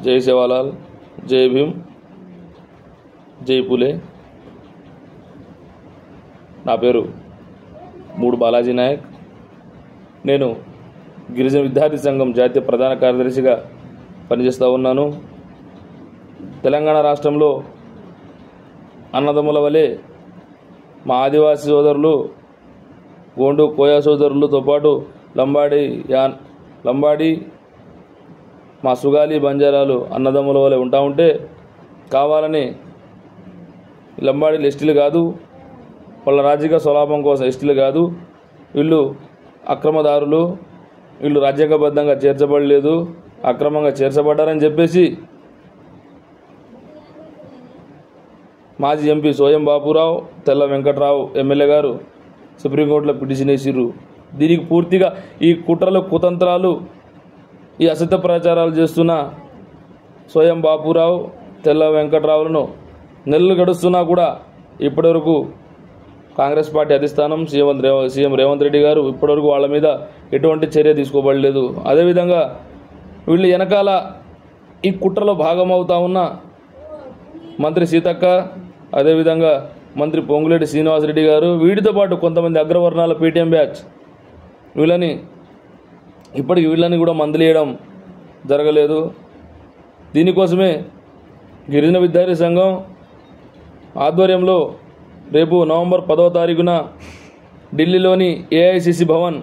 జై సేవాలాల్, జై భీమ్, జై పులే. నా పేరు మూడు బాలాజీ నాయక్. నేను గిరిజన విద్యార్థి సంఘం జాతీయ ప్రధాన కార్యదర్శిగా పనిచేస్తూ ఉన్నాను. తెలంగాణ రాష్ట్రంలో అన్నదమ్ముల వలె మా ఆదివాసీ సోదరులు, గోండు కోయా సోదరులతో పాటు లంబాడి మా సుగాలి బంజారాలు అన్నదమ్ముల వలె ఉంటా ఉంటే, కావాలని లంబాడీలు ఎస్టీలు కాదు, వాళ్ళ రాజకీయ స్వలాభం కోసం ఎస్టీలు కాదు, వీళ్ళు అక్రమదారులు, వీళ్ళు రాజ్యాంగబద్ధంగా చేర్చబడలేదు, అక్రమంగా చేర్చబడ్డారని చెప్పేసి మాజీ ఎంపీ సోయం బాపురావు, తెల్ల వెంకట్రావు ఎమ్మెల్యే గారు సుప్రీంకోర్టులో పిటిషన్ వేసిర్రు. దీనికి పూర్తిగా ఈ కుట్రలు, కుతంత్రాలు, ఈ అసత్య ప్రచారాలు చేస్తున్న సోయం బాపురావు, తెల్ల వెంకట్రావులను నెలలు గడుస్తున్నా కూడా ఇప్పటివరకు కాంగ్రెస్ పార్టీ అధిష్టానం సీఎం రేవంత్ రెడ్డి గారు ఇప్పటివరకు వాళ్ళ మీద ఎటువంటి చర్య తీసుకోబడలేదు. అదేవిధంగా వీళ్ళు వెనకాల ఈ కుట్రలో భాగమవుతా ఉన్న మంత్రి సీతక్క, అదేవిధంగా మంత్రి పొంగులేటి శ్రీనివాసరెడ్డి గారు, వీటితో పాటు కొంతమంది అగ్రవర్ణాల పీటీఎం బ్యాచ్ వీళ్ళని కూడా మందలియడం జరగలేదు. దీనికోసమే గిరిజన విద్యార్థి సంఘం ఆధ్వర్యంలో రేపు నవంబర్ 10వ తారీఖున ఢిల్లీలోని AICC Bhavan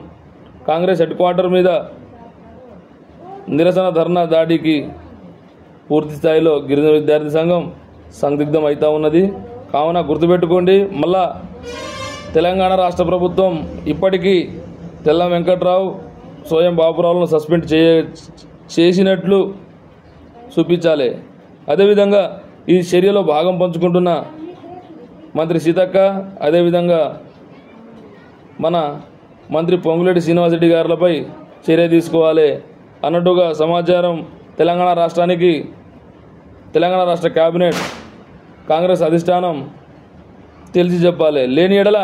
Congress head quarter మీద నిరసన ధర్నా దాడికి పూర్తి స్థాయిలో గిరిజన విద్యార్థి సంఘం సందిగ్ధం అవుతూ ఉన్నది. కావున గుర్తుపెట్టుకోండి, మళ్ళా తెలంగాణ రాష్ట్ర ప్రభుత్వం ఇప్పటికీ తెల్ల వెంకట్రావు, సోయం బాపురావులను సస్పెండ్ చేసినట్లు చూపించాలి. అదేవిధంగా ఈ చర్యలో భాగం పంచుకుంటున్న మంత్రి సీతక్క, అదేవిధంగా మన మంత్రి పొంగులేటి శ్రీనివాసరెడ్డి గారులపై చర్య తీసుకోవాలి అన్నట్టుగా సమాచారం తెలంగాణ రాష్ట్ర కేబినెట్, కాంగ్రెస్ అధిష్టానం తెలిసి చెప్పాలి. లేని ఎడల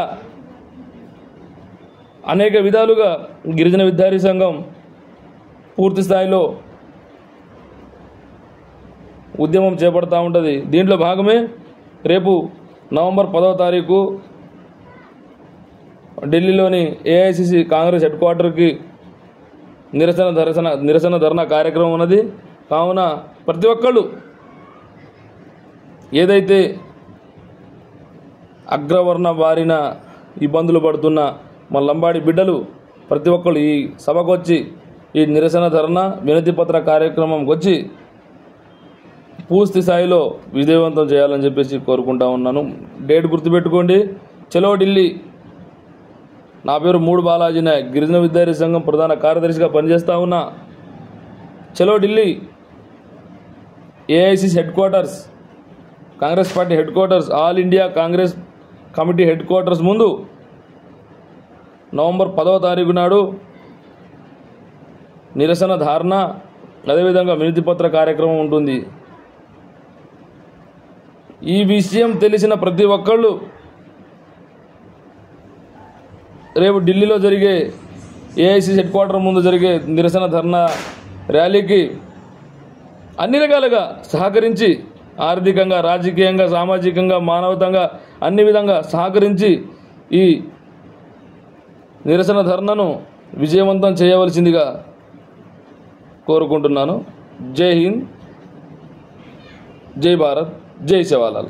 అనేక విధాలుగా గిరిజన విద్యార్థి సంఘం పూర్తి స్థాయిలో ఉద్యమం చేపడతా ఉంటుంది. దీంట్లో భాగమే ధ నవంబర్ 10వ తారీఖు ఢిల్లీలోని ఏఐసిసి కాంగ్రెస్ హెడ్ క్వార్టర్కి నిరసన ధర్నా కార్యక్రమం ఉన్నది. కావున ప్రతి ఒక్కళ్ళు ఏదైతే అగ్రవర్ణ బారిన ఇబ్బందులు పడుతున్న మన లంబాడి బిడ్డలు ప్రతి ఒక్కళ్ళు ఈ సభకు వచ్చి ఈ నిరసన ధర్నా వినతి పత్ర కార్యక్రమంకి వచ్చి పూర్తి స్థాయిలో విజయవంతం చేయాలని చెప్పేసి కోరుకుంటా ఉన్నాను. డేట్ గుర్తుపెట్టుకోండి, చలో ఢిల్లీ. నా పేరు మూడు బాలాజీ నాయక్, గిరిజన విద్యార్థి సంఘం ప్రధాన కార్యదర్శిగా పనిచేస్తూ ఉన్నా. చలో Delhi AICC head quarters, Congress party head quarters, all India Congress committee head quarters ముందు నవంబర్ 10వ తారీఖు నాడు నిరసన ధారణ, అదేవిధంగా వినతి పత్ర కార్యక్రమం ఉంటుంది. ఈ విషయం తెలిసిన ప్రతి ఒక్కళ్ళు రేపు ఢిల్లీలో జరిగే ఏఐసిసి హెడ్ క్వార్టర్ ముందు జరిగే నిరసన ధర్నా ర్యాలీకి అన్ని రకాలుగా సహకరించి, ఆర్థికంగా, రాజకీయంగా, సామాజికంగా, మానవతంగా అన్ని విధంగా సహకరించి ఈ నిరసన ధర్నాను విజయవంతం చేయవలసిందిగా కోరుకుంటున్నాను. జై హింద్, జై భారత్, జై సేవాలాల్.